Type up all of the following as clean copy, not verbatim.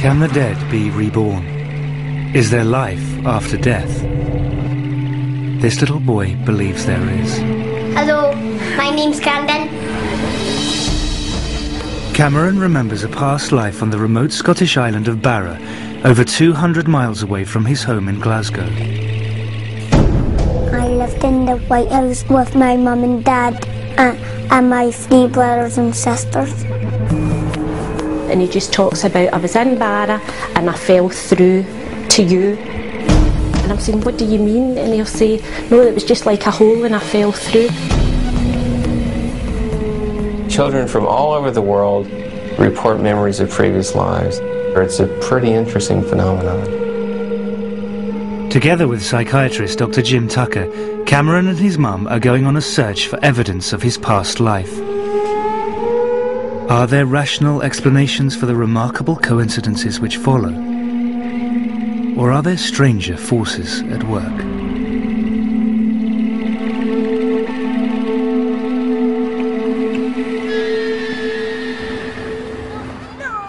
Can the dead be reborn? Is there life after death? This little boy believes there is. Hello, my name's Camden. Cameron remembers a past life on the remote Scottish island of Barra, over 200 miles away from his home in Glasgow. I lived in the White House with my mum and dad and my 3 brothers and sisters. And he just talks about, I was in Barra and I fell through to you. And I'm saying, what do you mean? And he'll say, no, it was just like a hole and I fell through. Children from all over the world report memories of previous lives. It's a pretty interesting phenomenon. Together with psychiatrist Dr. Jim Tucker, Cameron and his mum are going on a search for evidence of his past life. Are there rational explanations for the remarkable coincidences which follow? Or are there stranger forces at work?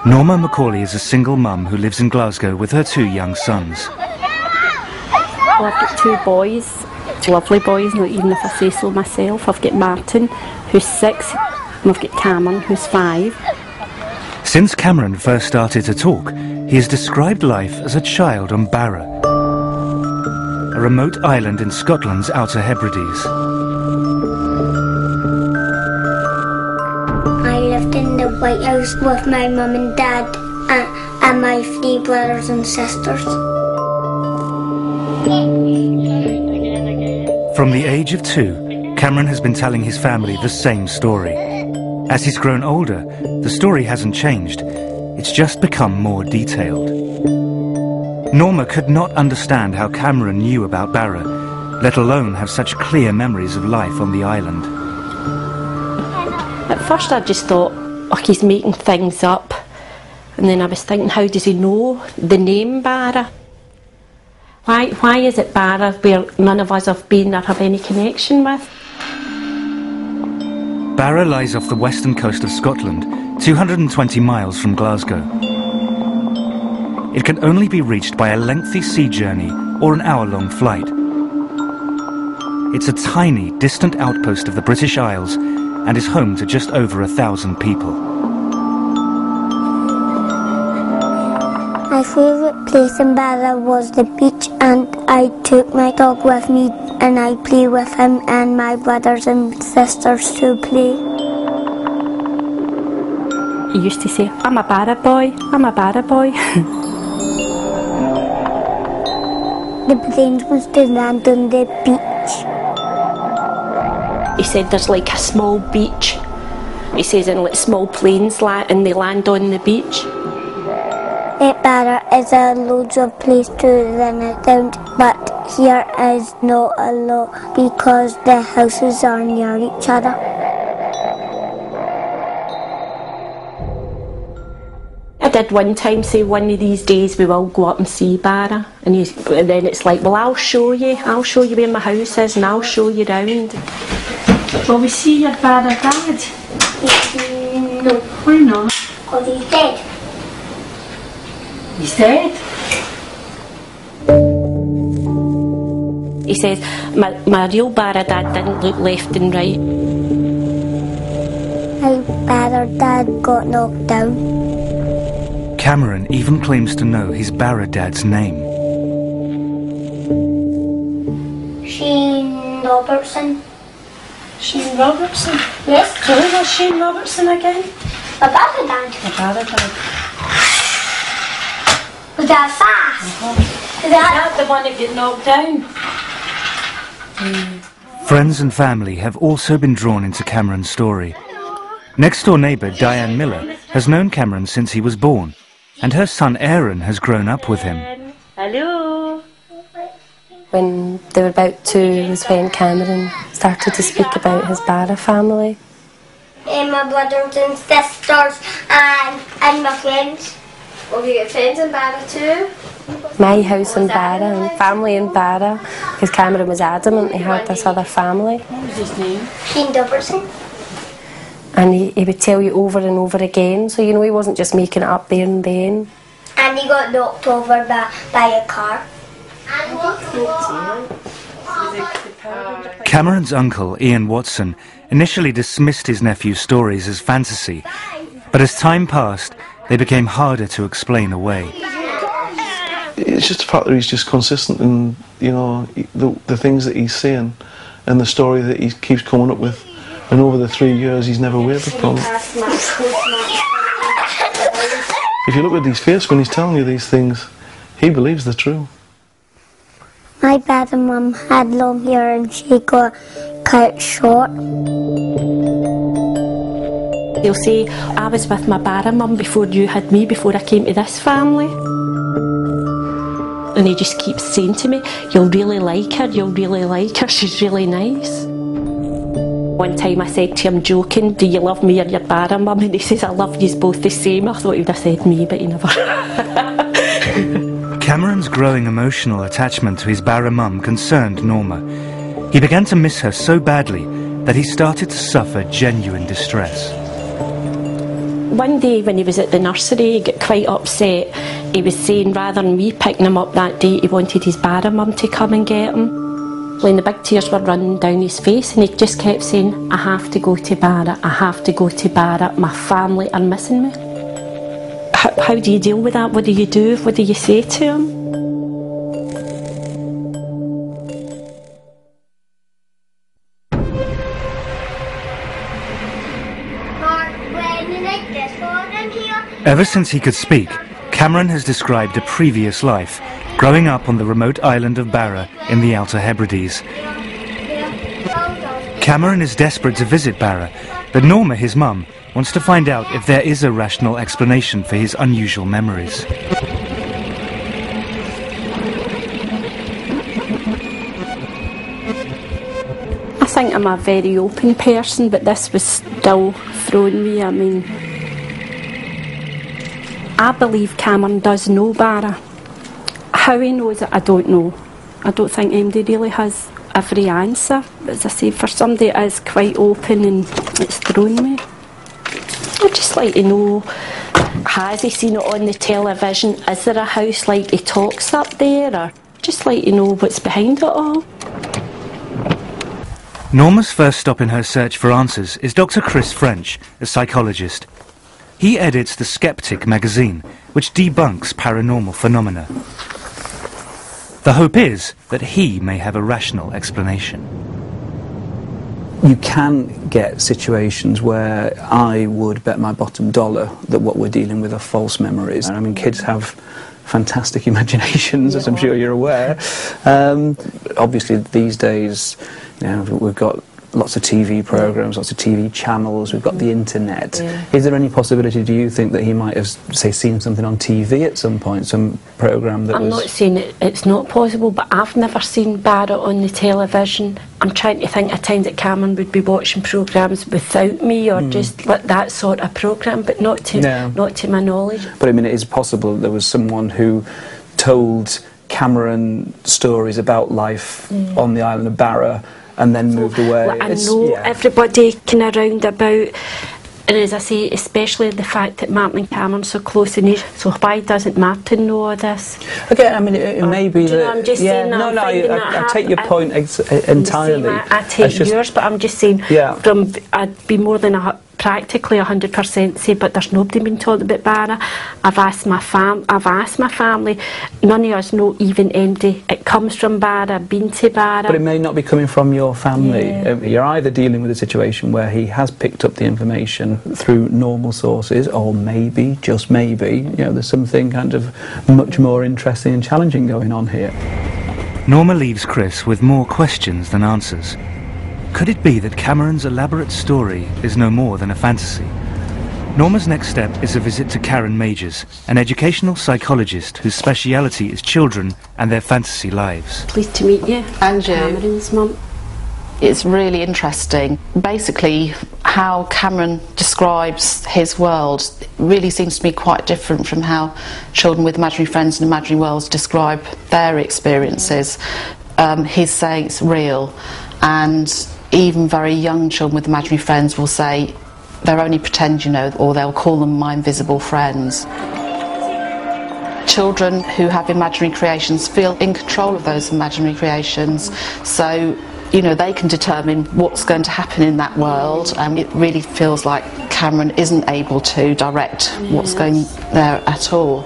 Norma Macaulay is a single mum who lives in Glasgow with her 2 young sons. Well, I've got 2 boys, lovely boys, not even if I say so myself. I've got Martin, who's 6, and I've got Cameron, who's 5. Since Cameron first started to talk, he has described life as a child on Barra, a remote island in Scotland's Outer Hebrides. I lived in the White House with my mum and dad and my 3 brothers and sisters. From the age of 2, Cameron has been telling his family the same story. As he's grown older, the story hasn't changed. It's just become more detailed. Norma could not understand how Cameron knew about Barra, let alone have such clear memories of life on the island. At first I just thought, oh, he's making things up. And then I was thinking, how does he know the name Barra? Why is it Barra where none of us have been or have any connection with? Barra lies off the western coast of Scotland, 220 miles from Glasgow. It can only be reached by a lengthy sea journey or an hour-long flight. It's a tiny, distant outpost of the British Isles and is home to just over 1,000 people. My favourite place in Barra was the beach, and I took my dog with me and I play with him and my brothers and sisters to play. He used to say, I'm a Barra boy, I'm a Barra boy. The planes used to land on the beach. He said there's like a small beach. He says, and like small planes and they land on the beach. At Barra is a loads of place to run around, but here is not a lot because the houses are near each other. I did one time say one of these days we will go up and see Barra, and then it's like, well, I'll show you where my house is and I'll show you round. Will we see your Barra dad? No. Why not? Because he's dead. He's dead? He says, my real Barra dad didn't look left and right. My Barra dad got knocked down. Cameron even claims to know his Barra dad's name. Shane Robertson. Shane Robertson? Yes? So who was Shane Robertson again? My Barra dad. The Barra dad. Was that fast? Is that the one that got knocked down? Friends and family have also been drawn into Cameron's story. Next-door neighbour Diane Miller has known Cameron since he was born, and her son Aaron has grown up with him. Hello. When they were about 2 was when Cameron started to speak about his Barra family. And my brothers and sisters and my friends. Have you got friends in Barra too? My house in Barra and family in Barra, because Cameron was adamant he had this other family. What was his name? Shane Robertson. And he would tell you over and over again, so you know he wasn't just making it up there and then. And And he got knocked over by a car. Cameron's uncle, Ian Watson, initially dismissed his nephew's stories as fantasy, but as time passed, they became harder to explain away. It's just the fact that he's just consistent in, you know, the things that he's saying and the story that he keeps coming up with. And over the 3 years, he's never wavered from it. If you look at his face when he's telling you these things, he believes they're true. My dad and mum had long hair and she got cut short. They'll say, I was with my Barra mum before you had me, before I came to this family. And he just keeps saying to me, you'll really like her, you'll really like her, she's really nice. One time I said to him, joking, do you love me or your Barra mum? And he says, I love you both the same. I thought he would have said me, but he never. Cameron's growing emotional attachment to his Barra mum concerned Norma. He began to miss her so badly that he started to suffer genuine distress. One day when he was at the nursery, he got quite upset. He was saying rather than me picking him up that day, he wanted his Barra mum to come and get him. When the big tears were running down his face, and he just kept saying, I have to go to Barra, I have to go to Barra, my family are missing me. How do you deal with that? What do you do? What do you say to him? Ever since he could speak, Cameron has described a previous life, growing up on the remote island of Barra in the Outer Hebrides. Cameron is desperate to visit Barra, but Norma, his mum, wants to find out if there is a rational explanation for his unusual memories. I think I'm a very open person, but this was still throwing me. I mean, I believe Cameron does know Barra. How he knows it, I don't know. I don't think anybody really has every answer. As I say, for somebody that is quite open, and it's thrown me. I'd just like to know, has he seen it on the television? Is there a house like he talks up there? Or just like to know what's behind it all. Norma's first stop in her search for answers is Dr. Chris French, a psychologist. He edits The Skeptic magazine, which debunks paranormal phenomena. The hope is that he may have a rational explanation. You can get situations where I would bet my bottom dollar that what we're dealing with are false memories. I mean, kids have fantastic imaginations, as I'm sure you're aware. Obviously, these days, you know, we've got lots of TV programs, lots of TV channels, we've got the internet. Is there any possibility, do you think, that he might have, say, seen something on TV at some point, some program that I'm not saying it's not possible, but I've never seen Barra on the television. I'm trying to think of times that Cameron would be watching programmes without me, or just like that sort of programme, but not to my knowledge. But I mean, it is possible that there was someone who told Cameron stories about life on the island of Barra and then moved away. Like, I know everybody kind of round about, and as I say, especially the fact that Martin and Cameron are so close in age, so why doesn't Martin know all this? Okay, I mean, it may be that... I'm just saying that I take your point entirely. I take yours, but I'm just saying, I'd be more than practically 100% say, but there's nobody been told about Barra. I've asked my family. None of us know even anybody. It comes from Barra, been to Barra. But it may not be coming from your family. You're either dealing with a situation where he has picked up the information through normal sources, or maybe, just maybe, you know, there's something kind of much more interesting and challenging going on here. Norma leaves Chris with more questions than answers. Could it be that Cameron's elaborate story is no more than a fantasy? Norma's next step is a visit to Karen Majors, an educational psychologist whose speciality is children and their fantasy lives. Pleased to meet you. And you. Cameron's mum. It's really interesting. Basically, how Cameron describes his world really seems to be quite different from how children with imaginary friends and imaginary worlds describe their experiences. He's saying it's real, and even very young children with imaginary friends will say they're only pretend, you know, or they'll call them my invisible friends. Children who have imaginary creations feel in control of those imaginary creations, so you know they can determine what's going to happen in that world, and it really feels like Cameron isn't able to direct what's going there at all.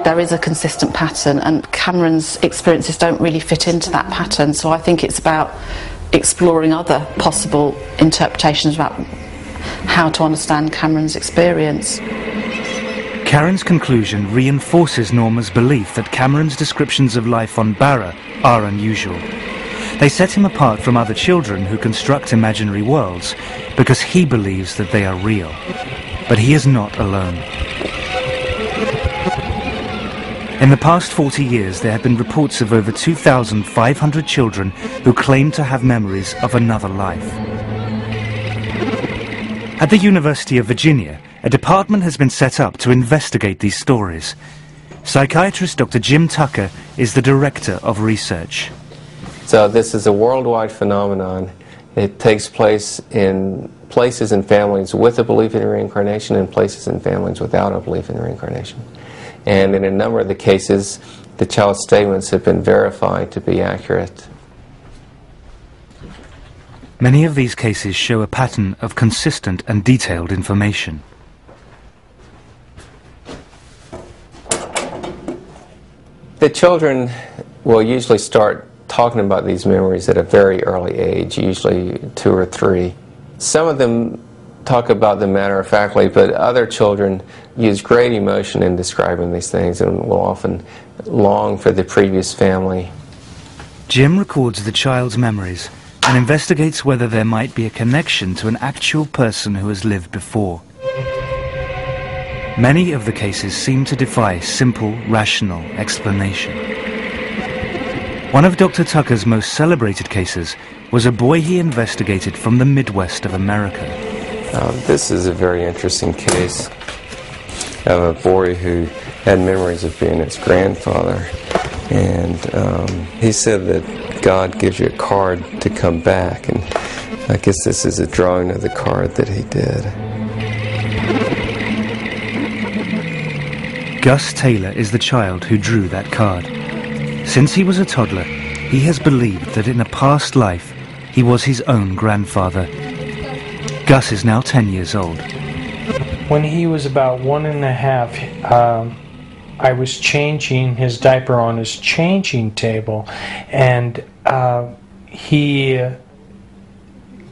There is a consistent pattern, and Cameron's experiences don't really fit into that pattern, so I think it's about exploring other possible interpretations about how to understand Cameron's experience. Karen's conclusion reinforces Norma's belief that Cameron's descriptions of life on Barra are unusual. They set him apart from other children who construct imaginary worlds because he believes that they are real. But he is not alone. In the past 40 years, there have been reports of over 2,500 children who claim to have memories of another life. At the University of Virginia, a department has been set up to investigate these stories. Psychiatrist Dr. Jim Tucker is the director of research. So this is a worldwide phenomenon. It takes place in places and families with a belief in reincarnation and places and families without a belief in reincarnation. And in a number of the cases, the child's statements have been verified to be accurate. Many of these cases show a pattern of consistent and detailed information. The children will usually start talking about these memories at a very early age, usually 2 or 3. Some of them talk about them matter-of-factly, but other children use great emotion in describing these things and will often long for the previous family. Jim records the child's memories and investigates whether there might be a connection to an actual person who has lived before. Many of the cases seem to defy simple, rational explanation. One of Dr. Tucker's most celebrated cases was a boy he investigated from the Midwest of America. This is a very interesting case of a boy who had memories of being his grandfather, and he said that God gives you a card to come back, and I guess this is a drawing of the card that he did. Gus Taylor is the child who drew that card. Since he was a toddler, he has believed that in a past life he was his own grandfather. Gus is now 10 years old. When he was about 1.5, I was changing his diaper on his changing table, and he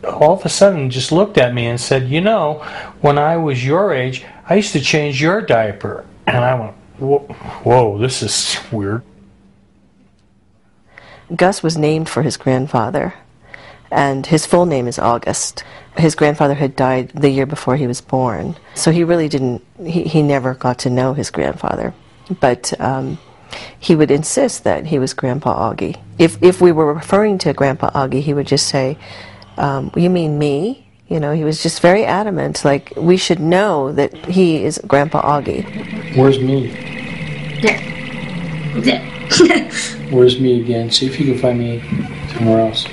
all of a sudden just looked at me and said, "You know, when I was your age, I used to change your diaper." And I went, "Whoa, this is weird." Gus was named for his grandfather, and his full name is August. His grandfather had died the year before he was born, so he really didn't, he never got to know his grandfather. But he would insist that he was Grandpa Augie. If we were referring to Grandpa Augie, he would just say, "You mean me?" You know, he was just very adamant, like, we should know that he is Grandpa Augie. Where's me? Where's me again? See if you can find me somewhere else.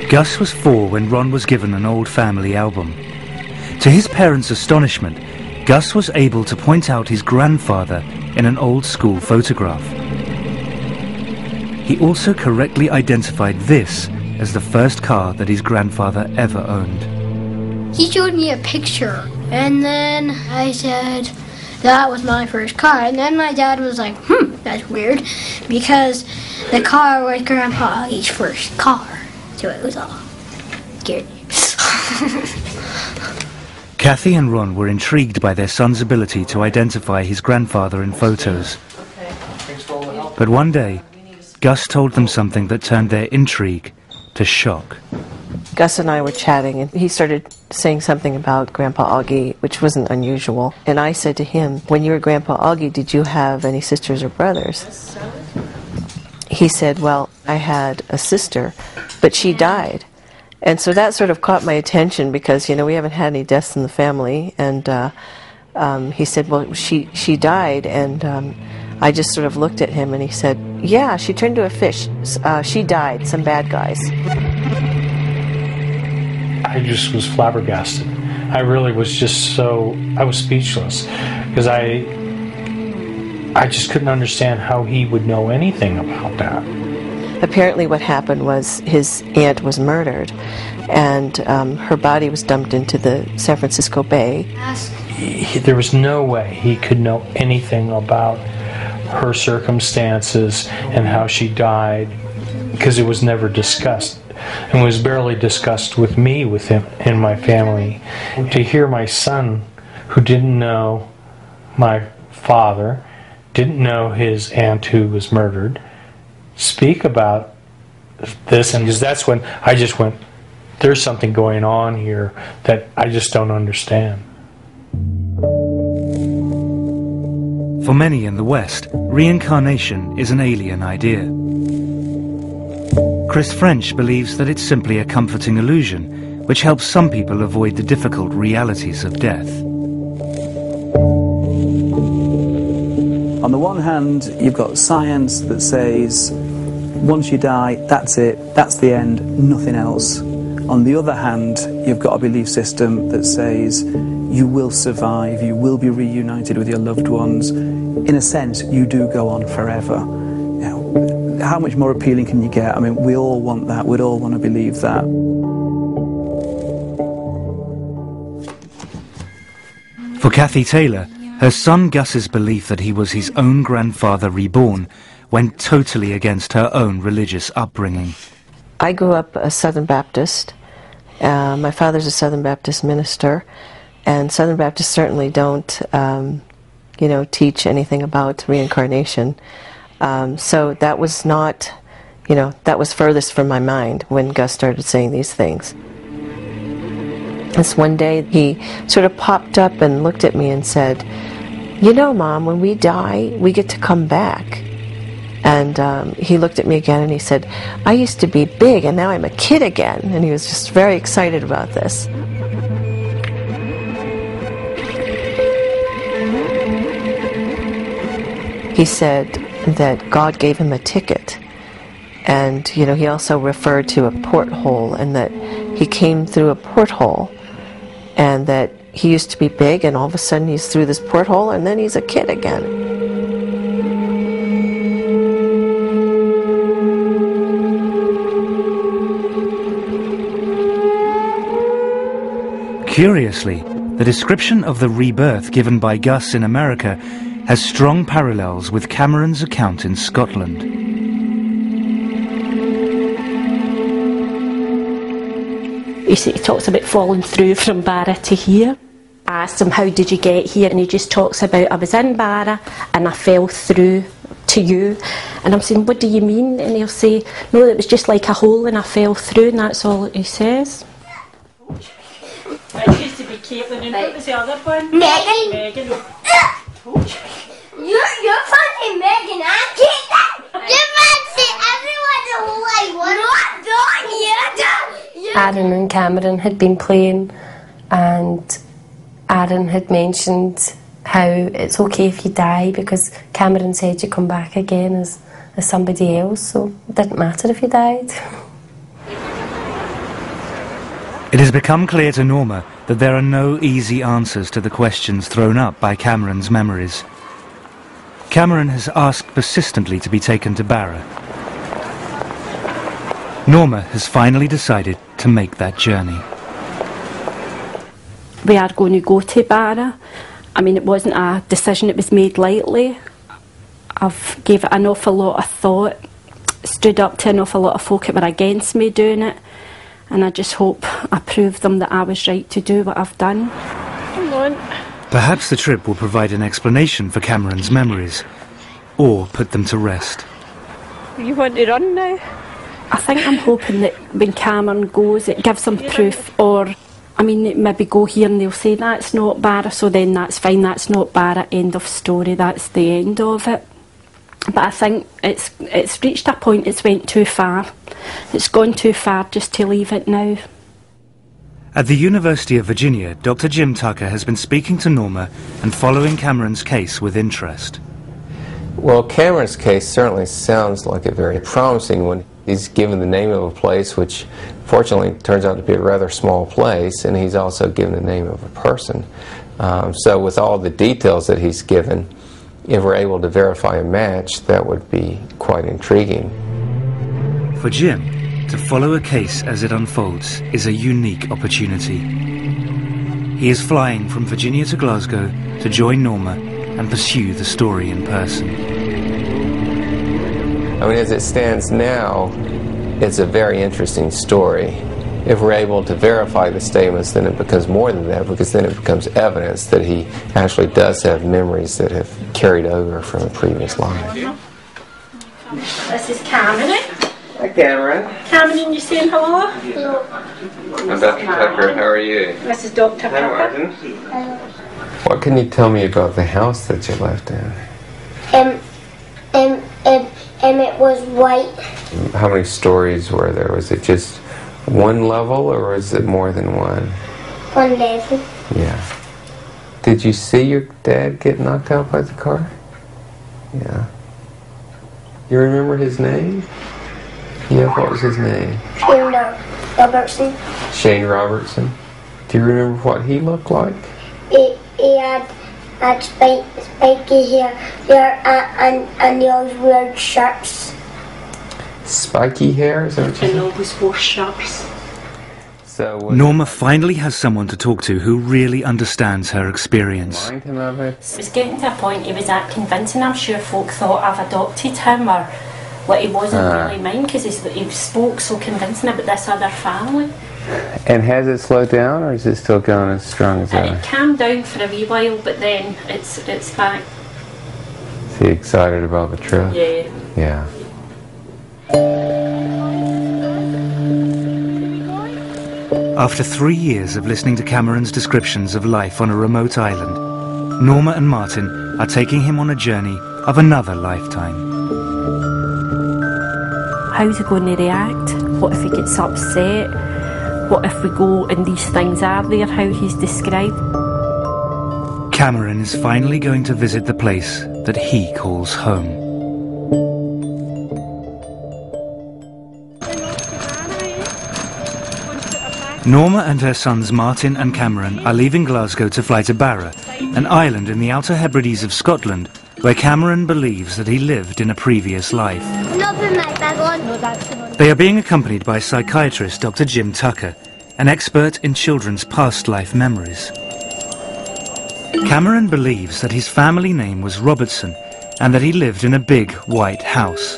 Gus was 4 when Ron was given an old family album. To his parents' astonishment, Gus was able to point out his grandfather in an old school photograph. He also correctly identified this as the first car that his grandfather ever owned. He showed me a picture, and then I said, "That was my first car." And then my dad was like, "That's weird," because the car was Grandpa Augie's first car. So it was all scared. Kathy and Ron were intrigued by their son's ability to identify his grandfather in photos. But one day, Gus told them something that turned their intrigue to shock. Gus and I were chatting, and he started saying something about Grandpa Augie, which wasn't unusual. And I said to him, "When you were Grandpa Augie, did you have any sisters or brothers?" He said, "Well, I had a sister, but she died." And so that sort of caught my attention because, you know, we haven't had any deaths in the family. And he said, "Well, she died." And I just sort of looked at him, and he said, "Yeah, she turned to a fish. She died, some bad guys." I just was flabbergasted. I really was just I was speechless, because I just couldn't understand how he would know anything about that. Apparently what happened was his aunt was murdered, and her body was dumped into the San Francisco Bay. There was no way he could know anything about her circumstances and how she died, because it was never discussed, and was barely discussed with me, with him and my family. To hear my son, who didn't know my father, didn't know his aunt who was murdered, speak about this, and because that's when I just went, there's something going on here that I just don't understand. For many in the West, reincarnation is an alien idea. Chris French believes that it's simply a comforting illusion, which helps some people avoid the difficult realities of death. On the one hand, you've got science that says, once you die, that's it, that's the end, nothing else. On the other hand, you've got a belief system that says you will survive, you will be reunited with your loved ones. In a sense, you do go on forever. You know, how much more appealing can you get? I mean, we all want that, we'd all want to believe that. For Kathy Taylor, her son Gus's belief that he was his own grandfather reborn went totally against her own religious upbringing. I grew up a Southern Baptist. My father's a Southern Baptist minister, and Southern Baptists certainly don't, teach anything about reincarnation. So that was not, that was furthest from my mind when Gus started saying these things. This one day he sort of popped up and looked at me and said, "You know, Mom, when we die, we get to come back." And he looked at me again and he said, "I used to be big and now I'm a kid again." And he was just very excited about this. He said that God gave him a ticket. And, he also referred to a porthole, and that he came through a porthole, and that he used to be big and all of a sudden he's through this porthole and then he's a kid again. Curiously, the description of the rebirth given by Gus in America has strong parallels with Cameron's account in Scotland. He talks about falling through from Barra to here. I asked him, how did you get here? And he just talks about, I was in Barra and I fell through to you. And I'm saying, what do you mean? And he'll say, no, it was just like a hole and I fell through, and that's all he says. I used to be Caitlin, and what was the other one? Megan. You're fucking Megan, I'm Caitlin. You fancy everyone's like, what am I? Aaron and Cameron had been playing, and Aaron had mentioned how it's okay if you die, because Cameron said you come back again as somebody else, so it didn't matter if you died. It has become clear to Norma that there are no easy answers to the questions thrown up by Cameron's memories. Cameron has asked persistently to be taken to Barra. Norma has finally decided to make that journey. We are going to go to Barra. I mean, it wasn't a decision that was made lightly. I've gave it an awful lot of thought, stood up to an awful lot of folk that were against me doing it, and I just hope I proved them that I was right to do what I've done. Come on. Perhaps the trip will provide an explanation for Cameron's memories, or put them to rest. You want to run now? I think I'm hoping that when Cameron goes, it gives them proof, or, I mean, maybe go here and they'll say that's not Barra, so then that's fine, that's not Barra, end of story, that's the end of it. But I think it's reached a point, it's went too far. It's gone too far just to leave it now. At the University of Virginia, Dr. Jim Tucker has been speaking to Norma and following Cameron's case with interest. Well, Cameron's case certainly sounds like a very promising one. He's given the name of a place, which fortunately turns out to be a rather small place, and he's also given the name of a person. So with all the details that he's given, if we're able to verify a match, that would be quite intriguing. For Jim, to follow a case as it unfolds is a unique opportunity. He is flying from Virginia to Glasgow to join Norma and pursue the story in person. I mean, as it stands now, it's a very interesting story. If we're able to verify the statements, then it becomes more than that, because then it becomes evidence that he actually does have memories that have carried over from a previous life. This is Cameron. Hi, Cameron. Cameron, you saying hello? Hello. I'm Dr. Tucker. How are you? This is Dr. Hi, Tucker. Martin. What can you tell me about the house that you lived in? It was white. How many stories were there? Was it just one level, or was it more than one? One level. Yeah. Did you see your dad get knocked out by the car? Yeah. You remember his name? Yeah, what was his name? Shane Robertson. Shane Robertson. Do you remember what he looked like? He had spiky hair and he always wore shirts. Spiky hair? Is that what you said? And always wore shirts. So Norma finally has someone to talk to who really understands her experience. It was getting to a point he was that convincing. I'm sure folk thought I've adopted him, or what, he wasn't really mine, because he spoke so convincing about this other family. And has it slowed down, or is it still going as strong as ever? It calmed down for a wee while, but then it's back. Is he excited about the trip? Yeah. Yeah. After 3 years of listening to Cameron's descriptions of life on a remote island, Norma and Martin are taking him on a journey of another lifetime. How's he going to react? What if he gets upset? What if we go and these things are there, how he's described? Cameron is finally going to visit the place that he calls home. Norma and her sons Martin and Cameron are leaving Glasgow to fly to Barra, an island in the Outer Hebrides of Scotland, where Cameron believes that he lived in a previous life. They are being accompanied by psychiatrist Dr. Jim Tucker, an expert in children's past life memories. Cameron believes that his family name was Robertson and that he lived in a big white house,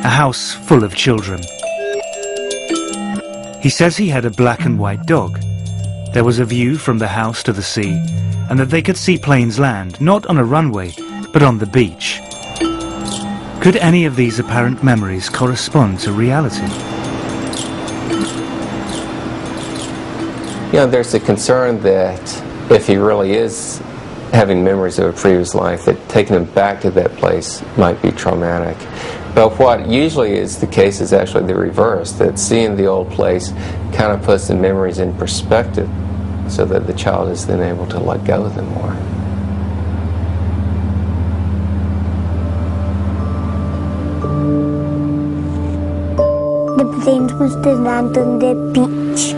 a house full of children. He says he had a black and white dog. There was a view from the house to the sea, and that they could see planes land, not on a runway, but on the beach. Could any of these apparent memories correspond to reality? You know, there's a concern that if he really is having memories of a previous life, that taking him back to that place might be traumatic. But what usually is the case is actually the reverse, that seeing the old place kind of puts the memories in perspective so that the child is then able to let go of them more. The planes must have landed on the beach.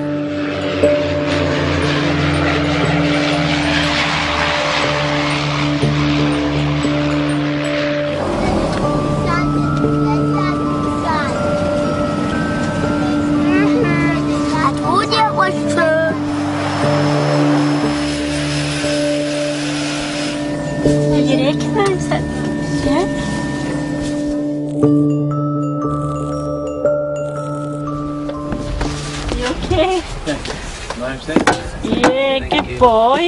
You recognise it? Yeah? You okay? Yeah, good boy.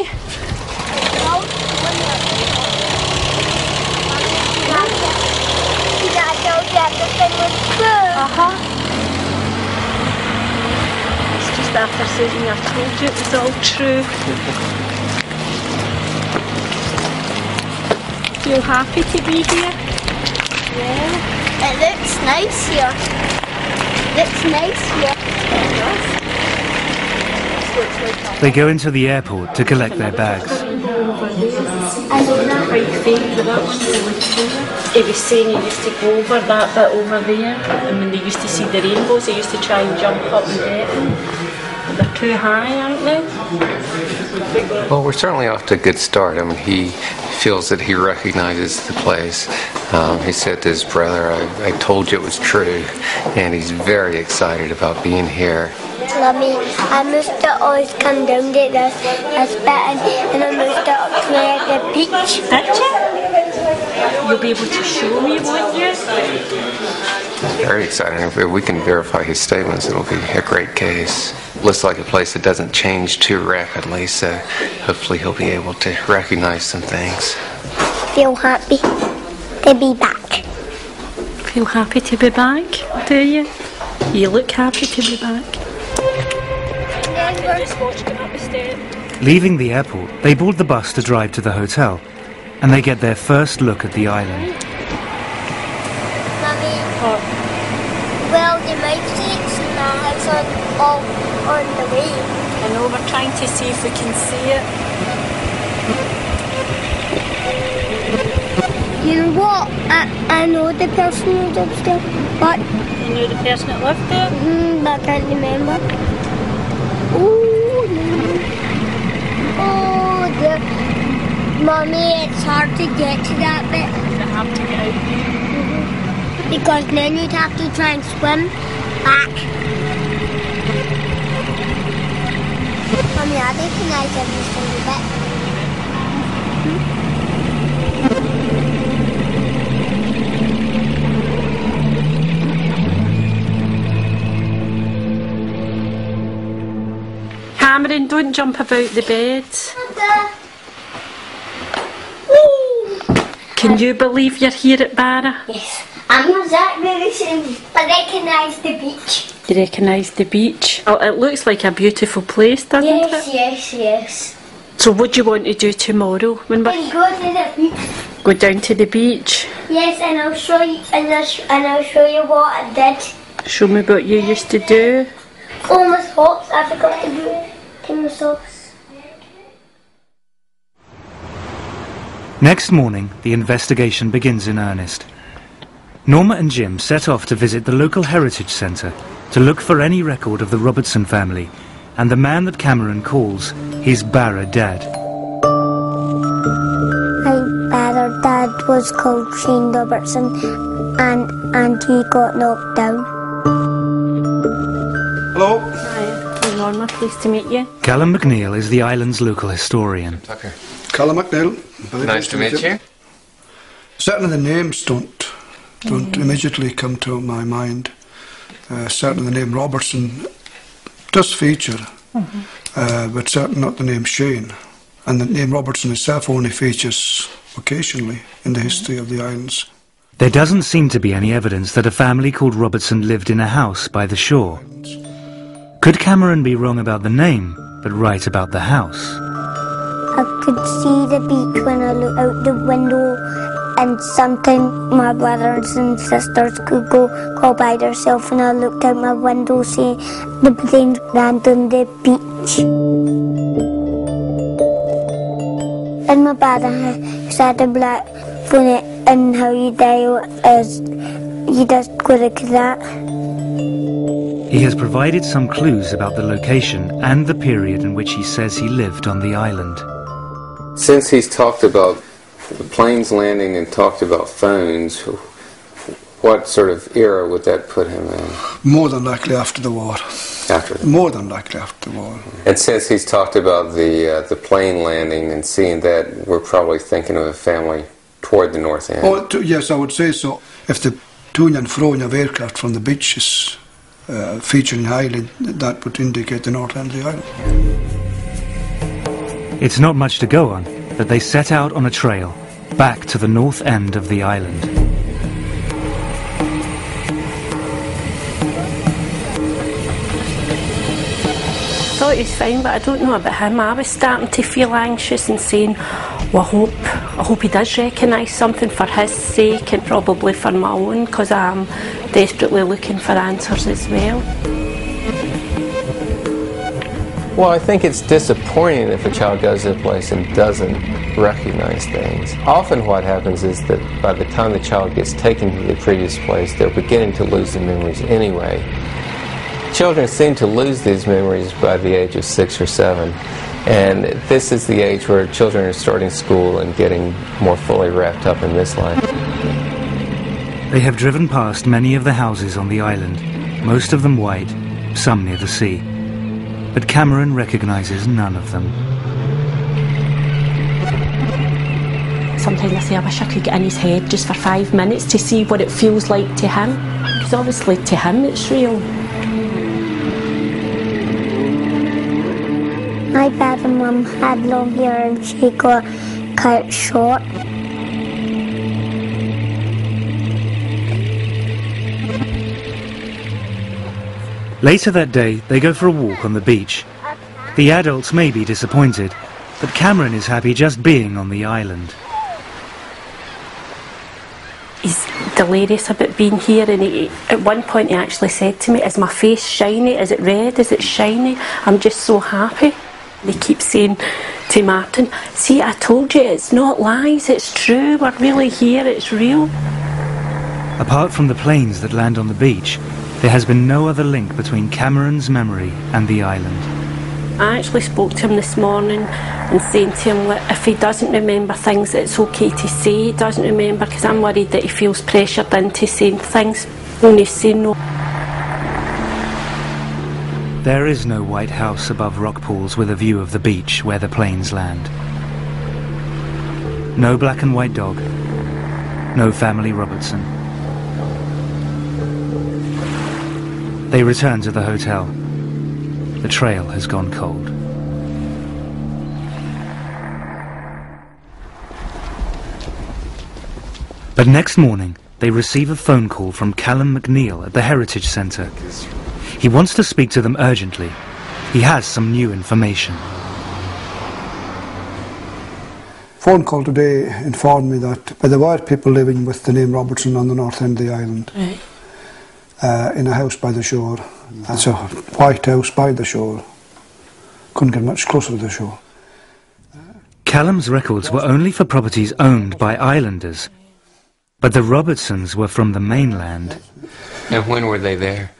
It's just after Susan, I told you it was all true. Feel happy to be here? Yeah. It looks nice here. Looks nice here. They go into the airport to collect their bags. Quite faint with that one to look over. He was saying he used to go over that bit over there, and when they used to see the rainbows, they used to try and jump up and get them. But they're too high, aren't they? Well, we're certainly off to a good start. I mean, he feels that he recognizes the place. He said to his brother, I told you it was true, and he's very excited about being here. Mummy, I must always come down to this bit and I must play at the beach. Did you? You'll be able to show me, won't you? Very exciting. If we can verify his statements, it'll be a great case. Looks like a place that doesn't change too rapidly, so hopefully he'll be able to recognize some things. Feel happy to be back. Feel happy to be back, do you? You look happy to be back. Leaving the airport, they board the bus to drive to the hotel, and they get their first look at the island. Mummy, well, you might see it's in the house on the way. I know, we're trying to see if we can see it. You know what? I know the person who lives there, but... You know the person that lived there? But I can't remember. Oh, dear. Mummy, it's hard to get to that bit. It's hard to get out. Because then you'd have to try and swim back. Mummy, I recognize every single bit. Cameron, don't jump about the bed. Can you believe you're here at Barra? Yes. I'm not exactly the same, but I recognise the beach. You recognise the beach? Oh, it looks like a beautiful place, doesn't it? Yes. So what do you want to do tomorrow when we go to the beach? Go down to the beach? Yes, and I'll show you, and I'll show you what I did. Show me what you used to do. Oh, my socks, I forgot to do it. My socks. Next morning, the investigation begins in earnest. Norma and Jim set off to visit the local heritage centre to look for any record of the Robertson family and the man that Cameron calls his Barra dad. My Barra dad was called Shane Robertson, and he got knocked down. Hello. Hi, Norma, pleased to meet you. Callum McNeil is the island's local historian. Tucker. Callum McNeil. Nice to meet you. Certainly the names don't immediately come to my mind. Certainly the name Robertson does feature, but certainly not the name Shane. And the name Robertson itself only features occasionally in the history of the islands. There doesn't seem to be any evidence that a family called Robertson lived in a house by the shore. Could Cameron be wrong about the name, but right about the house? I could see the beach when I looked out the window, and sometimes my brothers and sisters could go by themselves, and I looked out my window seeing the planes land on the beach. And my brother said the black funny and how you die is you just go like that. He has provided some clues about the location and the period in which he says he lived on the island. Since he's talked about the planes landing and talked about phones, what sort of era would that put him in? More than likely after the war. After the More than likely after the war. And since he's talked about the plane landing and seeing that, we're probably thinking of a family toward the north end. Oh, yes, I would say so. If the to and froing of aircraft from the beaches featuring highly, that would indicate the north end of the island. It's not much to go on, but they set out on a trail back to the north end of the island. I thought he was fine, but I don't know about him. I was starting to feel anxious and saying, well, I hope he does recognise something for his sake and probably for my own, because I'm desperately looking for answers as well. Well, I think it's disappointing if a child goes to a place and doesn't recognize things. Often what happens is that by the time the child gets taken to the previous place, they're beginning to lose the memories anyway. Children seem to lose these memories by the age of 6 or 7. And this is the age where children are starting school and getting more fully wrapped up in this life. They have driven past many of the houses on the island, most of them white, some near the sea. But Cameron recognises none of them. Sometimes I say I wish I could get in his head just for 5 minutes to see what it feels like to him. Because obviously to him it's real. My dad and mum had long hair and she got cut short. Later that day, they go for a walk on the beach. The adults may be disappointed, but Cameron is happy just being on the island. He's delirious about being here, and at one point he actually said to me, "Is my face shiny? Is it red? Is it shiny? I'm just so happy." They keep saying to Martin, "See, I told you, it's not lies, it's true, we're really here, it's real." Apart from the planes that land on the beach, there has been no other link between Cameron's memory and the island. I actually spoke to him this morning and saying to him that if he doesn't remember things, it's okay to say he doesn't remember, because I'm worried that he feels pressured into saying things when he's saying no. There is no white house above rock pools with a view of the beach where the planes land. No black and white dog. No family Robertson. They return to the hotel. The trail has gone cold. But next morning, they receive a phone call from Callum McNeil at the Heritage Centre. He wants to speak to them urgently. He has some new information. Phone call today informed me that there were people living with the name Robertson on the north end of the island. Right. In a house by the shore. That's a white house by the shore. Couldn't get much closer to the shore. Callum's records were only for properties owned by islanders, but the Robertsons were from the mainland. And when were they there?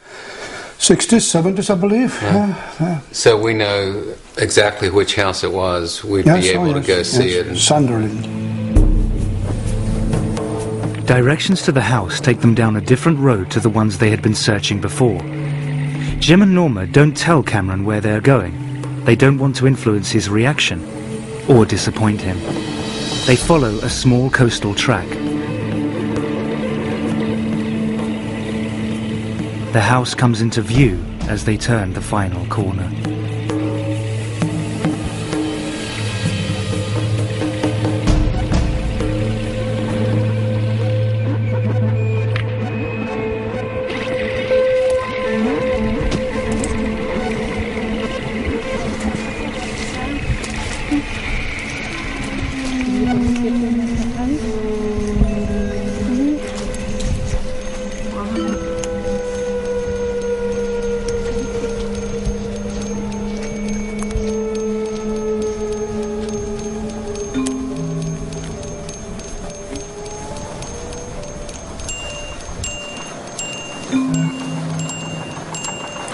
60s, 70s, I believe. Yeah. So we know exactly which house it was. We'd be able to go see it. Sunderland. Directions to the house take them down a different road to the ones they had been searching before. Jim and Norma don't tell Cameron where they're going. They don't want to influence his reaction or disappoint him. They follow a small coastal track. The house comes into view as they turn the final corner.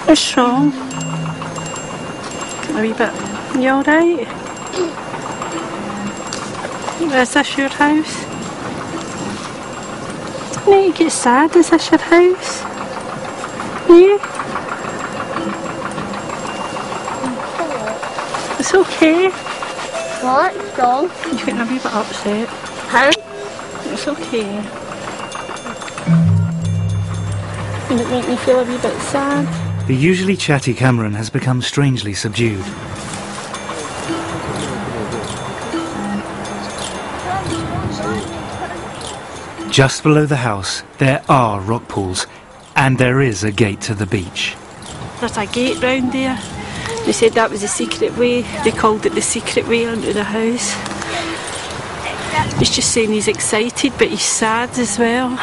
What's wrong? A wee bit. You alright? Is this your house? No, you get sad. Is this your house? Yeah? It's okay. What's wrong? You're getting a wee bit upset. Huh? It's okay. Did it make me feel a wee bit sad? The usually chatty Cameron has become strangely subdued. Just below the house, there are rock pools, and there is a gate to the beach. There's a gate round there. They said that was the secret way. They called it the secret way into the house. He's just saying he's excited, but he's sad as well.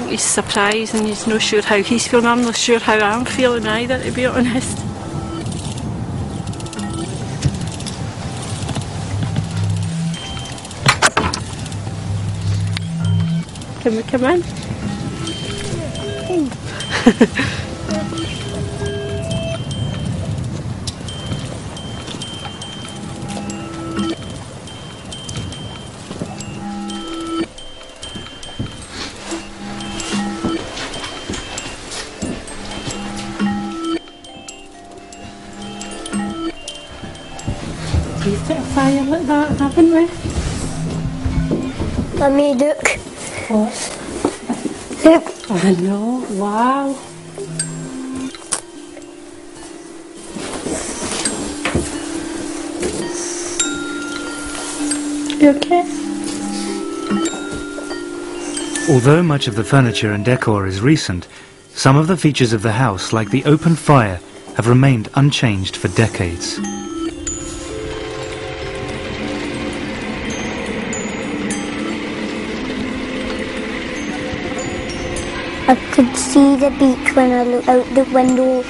He's surprised and he's not sure how he's feeling. I'm not sure how I'm feeling either, to be honest. Can we come in? We've got a fire like that, haven't we? Mummy, look. What? Look. I know, wow. You okay? Although much of the furniture and decor is recent, some of the features of the house, like the open fire, have remained unchanged for decades. I could see the beach when I looked out the window,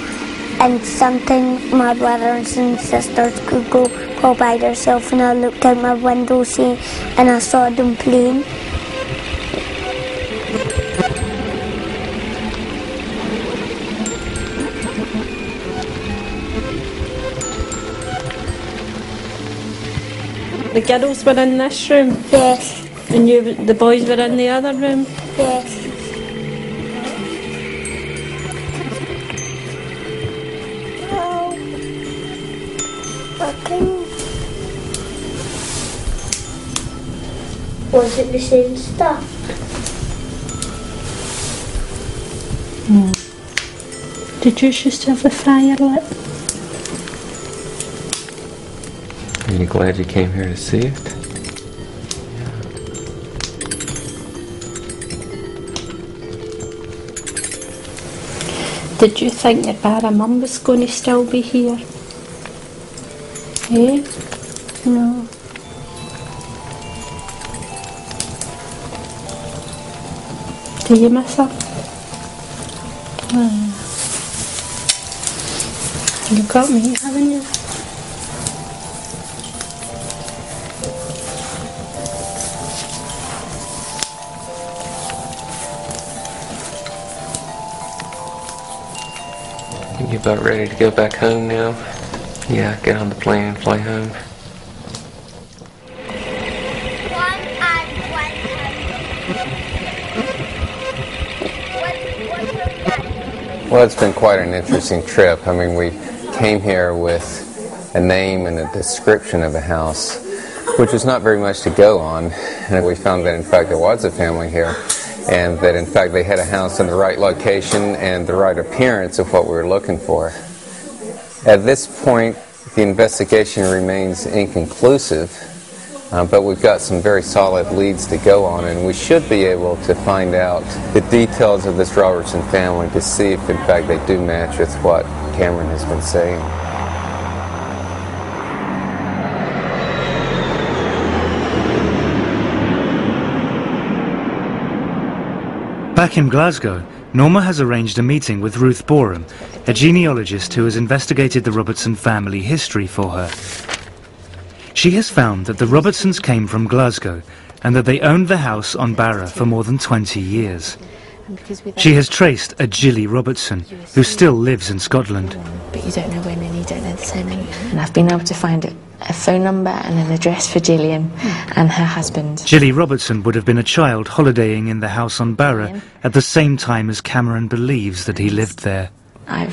and sometimes my brothers and sisters could go by themselves, and I looked out my window and I saw them playing. The girls were in this room? Yes. And the boys were in the other room? Yes. Was it the same stuff? No. Did you just have the fire lit? Are you glad you came here to see it? Did you think that Bara Mum was going to still be here? Eh? No. Do you miss her? You've got me, haven't you? You about ready to go back home now? Yeah, get on the plane and fly home. Well, it's been quite an interesting trip. I mean, we came here with a name and a description of the house, which was not very much to go on. And we found that, in fact, there was a family here, and that, in fact, they had a house in the right location and the right appearance of what we were looking for. At this point, the investigation remains inconclusive, but we've got some very solid leads to go on, and we should be able to find out the details of this Robertson family to see if, in fact, they do match with what Cameron has been saying. Back in Glasgow, Norma has arranged a meeting with Ruth Borum, a genealogist who has investigated the Robertson family history for her. She has found that the Robertsons came from Glasgow and that they owned the house on Barra for more than 20 years. She has traced a Gilly Robertson, who still lives in Scotland. But you don't know when and you don't know the surname. And I've been able to find a phone number and an address for Gillian and her husband. Gilly Robertson would have been a child holidaying in the house on Barra at the same time as Cameron believes that he lived there. I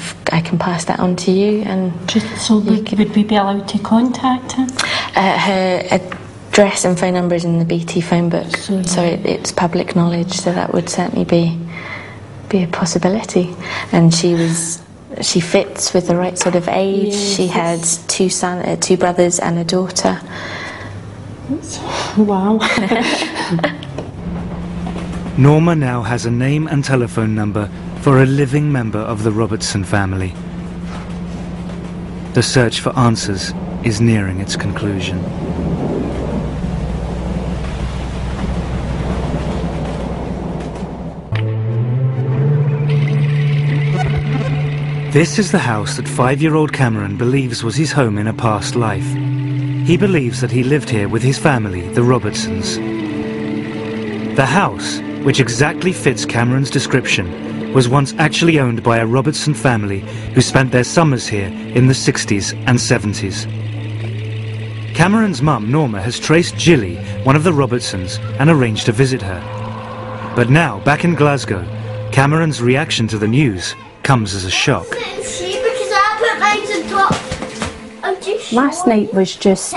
can pass that on to you, and so would we be allowed to contact her? Her address and phone number is in the BT phone book, so it's public knowledge. So that would certainly be a possibility. And she fits with the right sort of age. Yes. She had two brothers and a daughter. Wow. Norma now has a name and telephone number for a living member of the Robertson family. The search for answers is nearing its conclusion. This is the house that 5-year-old Cameron believes was his home in a past life. He believes that he lived here with his family, the Robertsons. The house which exactly fits Cameron's description, was once actually owned by a Robertson family who spent their summers here in the 60s and 70s. Cameron's mum, Norma, has traced Jilly, one of the Robertsons, and arranged to visit her. But now, back in Glasgow, Cameron's reaction to the news comes as a shock. Last night was just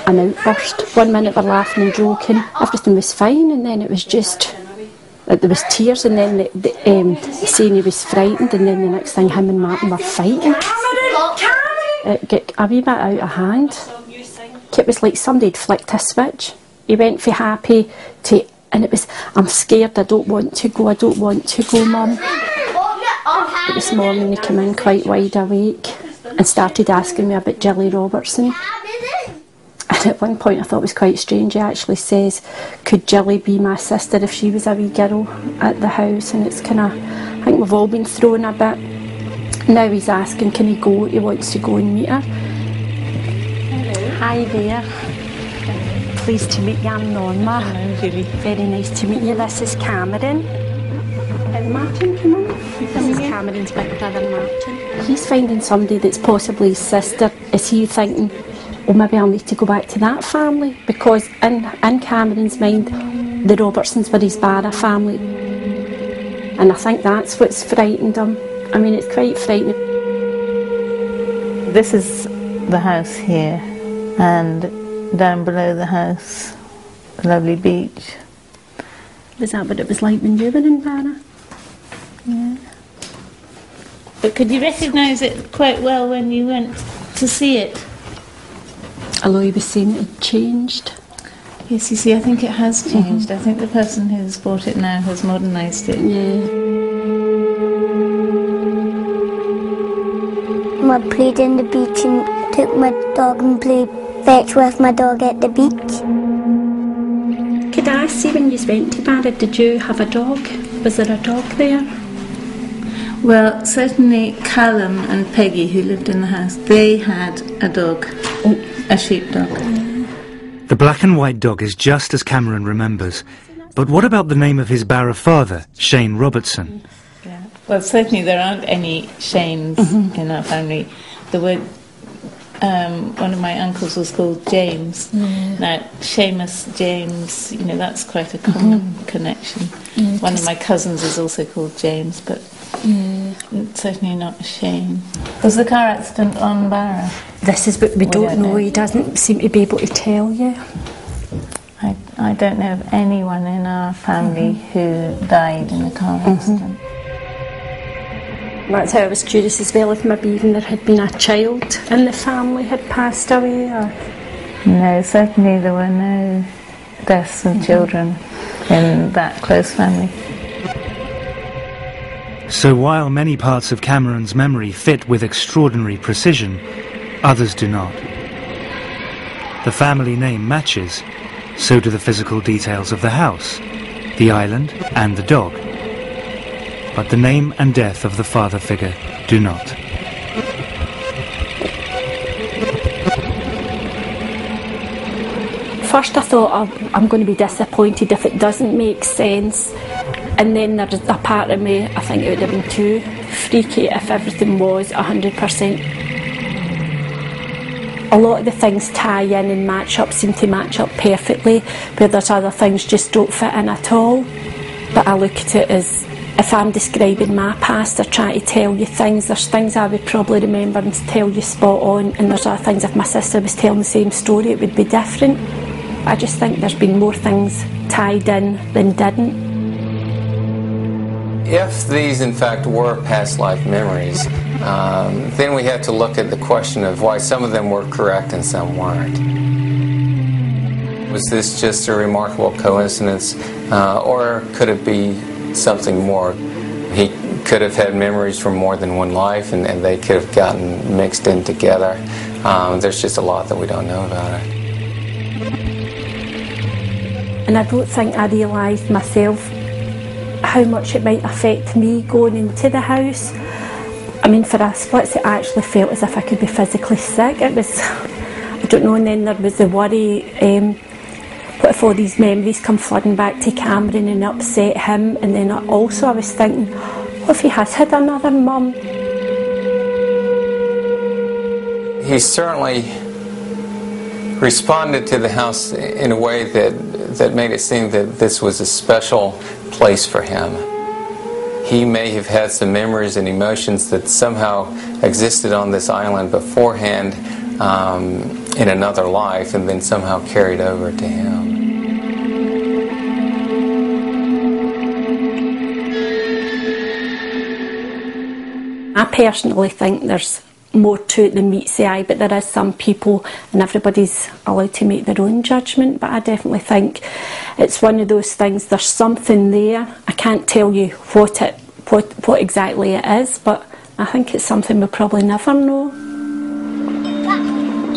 an outburst. 1 minute we're laughing and joking, everything was fine, and then it was just, there was tears, and then saying he was frightened, and then the next thing him and Martin were fighting. It got a wee bit out of hand. It was like somebody had flicked a switch. He went from happy to, and it was, I'm scared, I don't want to go, Mum. This morning he came in quite wide awake and started asking me about Jilly Robertson. And at one point I thought it was quite strange. He actually says, could Jilly be my sister if she was a wee girl at the house? And it's kind of, I think we've all been thrown a bit. Now he's asking, can he go? He wants to go and meet her. Hello. Hi there. Pleased to meet you, I'm Norma. Hello, Julie. Very nice to meet you. This is Cameron. Martin, come on. This is Cameron's big brother, Martin. He's finding somebody that's possibly his sister. Is he thinking, oh, maybe I'll need to go back to that family? Because in Cameron's mind, the Robertsons were his Barra family. And I think that's what's frightened him. I mean, it's quite frightening. This is the house here, and down below the house, a lovely beach. Was that what it was like when you were in Barra? Yeah. But could you recognise it quite well when you went to see it? Although he was saying it had changed. Yes, you see, I think it has changed. I think the person who's bought it now has modernised it. Yeah. I played in the beach and took my dog and played fetch with my dog at the beach. Could I ask you, when you went to Barra, did you have a dog? Was there a dog there? Well, certainly Callum and Peggy, who lived in the house, they had a dog, a sheepdog. The black and white dog is just as Cameron remembers. But what about the name of his Barra father, Shane Robertson? Yeah. Well, certainly there aren't any Shanes in our family. There were, one of my uncles was called James. Now, Seamus, James, you know, that's quite a common connection. One of my cousins is also called James, but certainly not a Shane. Was the car accident on Barra? This is what we don't know. He doesn't seem to be able to tell you. I don't know of anyone in our family who died in a car accident. That's how I was curious as well, if maybe even there had been a child in the family had passed away. Or... No, certainly there were no deaths of children in that close family. So while many parts of Cameron's memory fit with extraordinary precision, others do not. The family name matches, so do the physical details of the house, the island and the dog. But the name and death of the father figure do not. First I thought, I'm going to be disappointed if it doesn't make sense. And then there's a part of me, I think it would have been too freaky if everything was 100%. A lot of the things tie in and match up, seem to match up perfectly, but there's other things just don't fit in at all. But I look at it as, if I'm describing my past or trying to tell you things, there's things I would probably remember and tell you spot on, and there's other things, if my sister was telling the same story, it would be different. I just think there's been more things tied in than didn't. If these, in fact, were past life memories, then we have to look at the question of why some of them were correct and some weren't. Was this just a remarkable coincidence, or could it be something more? He could have had memories from more than one life, and they could have gotten mixed in together. There's just a lot that we don't know about it. And I don't think I realised myself how much it might affect me going into the house. I mean, for a split, it actually felt as if I could be physically sick. It was, I don't know, and then there was the worry, what if all these memories come flooding back to Cameron and upset him? And then also I was thinking, what if he has had another mum? He certainly responded to the house in a way that made it seem that this was a special place for him. He may have had some memories and emotions that somehow existed on this island beforehand in another life and then somehow carried over to him. I personally think there's more to it than meets the eye, but there is some people, and everybody's allowed to make their own judgment, but I definitely think it's one of those things, there's something there. I can't tell you what exactly it is, but I think it's something we'll probably never know.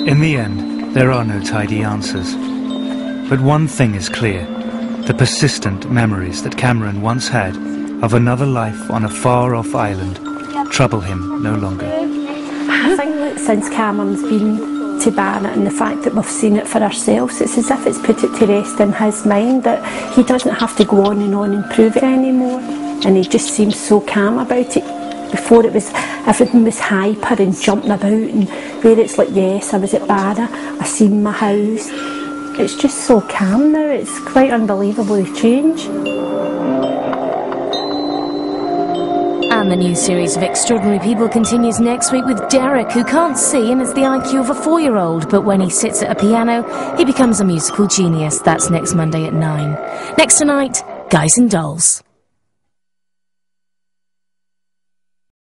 In the end, there are no tidy answers. But one thing is clear: the persistent memories that Cameron once had of another life on a far-off island trouble him no longer. I think that since Cameron's been to Barnet and the fact that we've seen it for ourselves, it's as if it's put it to rest in his mind that he doesn't have to go on and prove it anymore. And he just seems so calm about it. Before it was, everything was hyper and jumping about, and where it's like, yes, I was at Barnet, I seen my house. It's just so calm now, it's quite unbelievable the change. And the new series of Extraordinary People continues next week with Derek, who can't see and has the IQ of a 4-year-old, but when he sits at a piano, he becomes a musical genius. That's next Monday at 9. Next tonight, Guys and Dolls.